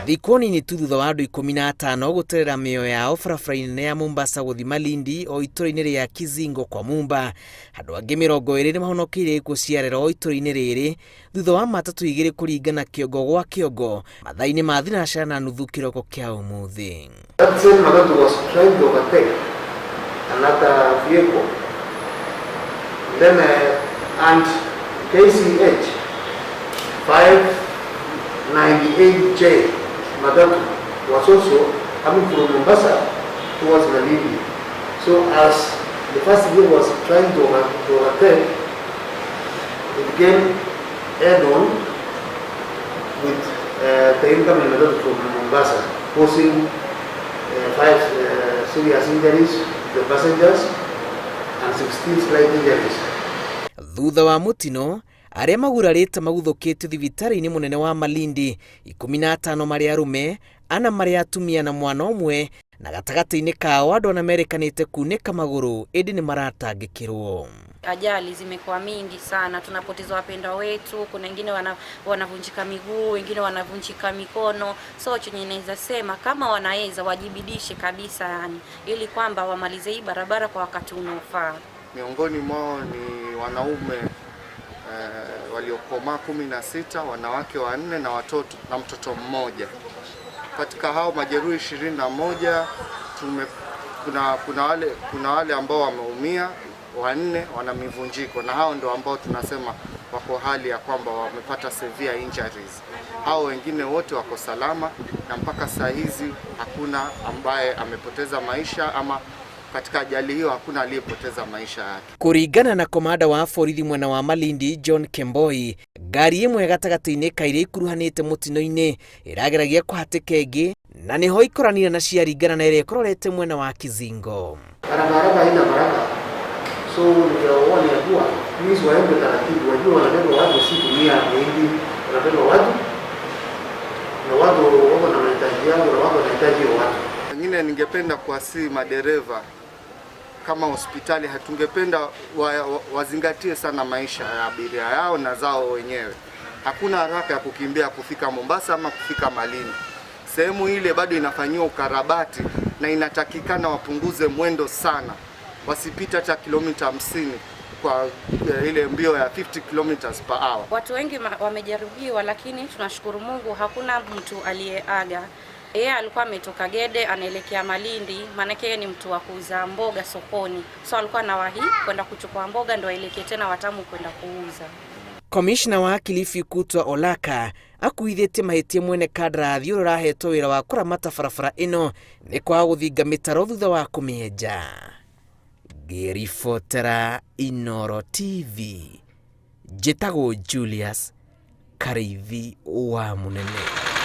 thikũ nini tu thutha wa andũ 15 gũterera mĩoyo yao barabara-inĩ ya Mombasa gũthiĩ Malindi o itũũra-inĩ rĩa Kizingo kwa Mumba. Andũ angĩ 20 nĩ mahonokeire ikuũ cia rero o itũũra-inĩ rĩrĩ thutha wa matatũ igĩrĩ kũringana kĩongo gwa kĩongo mathaa-inĩ ma thinacara na nuthu kĩroko kĩa ũmũthĩ. That same matatu was trying to overtake another vehicle. Then and KCH 598J matatu was also coming from Mombasa towards Malindi. So as the first vehicle was trying to overtake, it became head-on with the incoming matatu from Mombasa, causing 5 serious injuries to the passengers and 16 slight injuries. Thutha wa mutino arĩa magurarĩte maguthũkĩtio thibitarĩ-inĩ mũnene wa Malindi 15 marĩ arũme, 4 marĩ atumia na mwana ũmwe, na gatagatĩ-inĩ kao andũ ana merĩkanĩte kunĩka magũrũ ĩndĩ nĩ maratangĩkĩrwo. Ajali zimekuwa mingi sana, tunapoteza wapendwa wetu, kuna wengine wanavunjika miguu, wengine wanavunjika mikono. So chenye naweza sema kama wanaweza wajibidishe kabisa, yani ili kwamba wamalize hii barabara kwa wakati unaofaa. Miongoni mwao ni wanaume waliokomaa 16, wanawake 4 na watoto na mtoto mmoja. Katika hao majeruhi 21 kuna wale ambao wameumia 4 wana mivunjiko, na hao ndio ambao tunasema wako hali ya kwamba wamepata severe injuries. Hao wengine wote wako salama na mpaka saa hizi hakuna ambaye amepoteza maisha ama katika ajali hiyo hakuna aliyepoteza maisha yake. Kũringana na komanda wa borithi mwena wa Malindi John Kemboi, ngari ĩmwe gatagatĩ-inĩ ka iria ikuruhanĩte mũtino-inĩ ĩrageragia kũhatĩka ĩngĩ na nĩho ikoranire na ciaringana na ĩrĩa ĩkororete mwena wa Kizingo. Barabara haina baraka, so wale yakuwa please waende taratibu, wajua wanabeba watu si dunia wengi, wanabeba watu na watu wako na mahitaji yao na wako wanahitaji watu. Wengine ningependa kuwasihi madereva kama hospitali, hatungependa wazingatie sana maisha ya abiria yao na zao wenyewe. Hakuna haraka ya kukimbia kufika Mombasa ama kufika Malindi. Sehemu ile bado inafanyiwa ukarabati na inatakikana wapunguze mwendo sana, wasipita hata kilomita 50 kwa ile mbio ya 50 kilometers per hour. Watu wengi wamejeruhiwa, lakini tunashukuru Mungu hakuna mtu aliyeaga. Yeye alikuwa ametoka Gede anaelekea Malindi, maana yake ni mtu wa kuuza mboga sokoni. So alikuwa anawahi kwenda kuchukua mboga ndio aelekee tena Watamu kwenda kuuza. Commissioner wa Kilifi Kutwa Olaka akuithĩtie mahĩtia mwene kandarathi ũrĩa ũrahetwo wĩra wa kũramata barabara ĩno nĩ kwaga gũthinga mĩtaro thutha wa kũmĩenja. Ngĩribotera Inooro TV, njĩtagwo Julius Karĩithi wa Mũnene.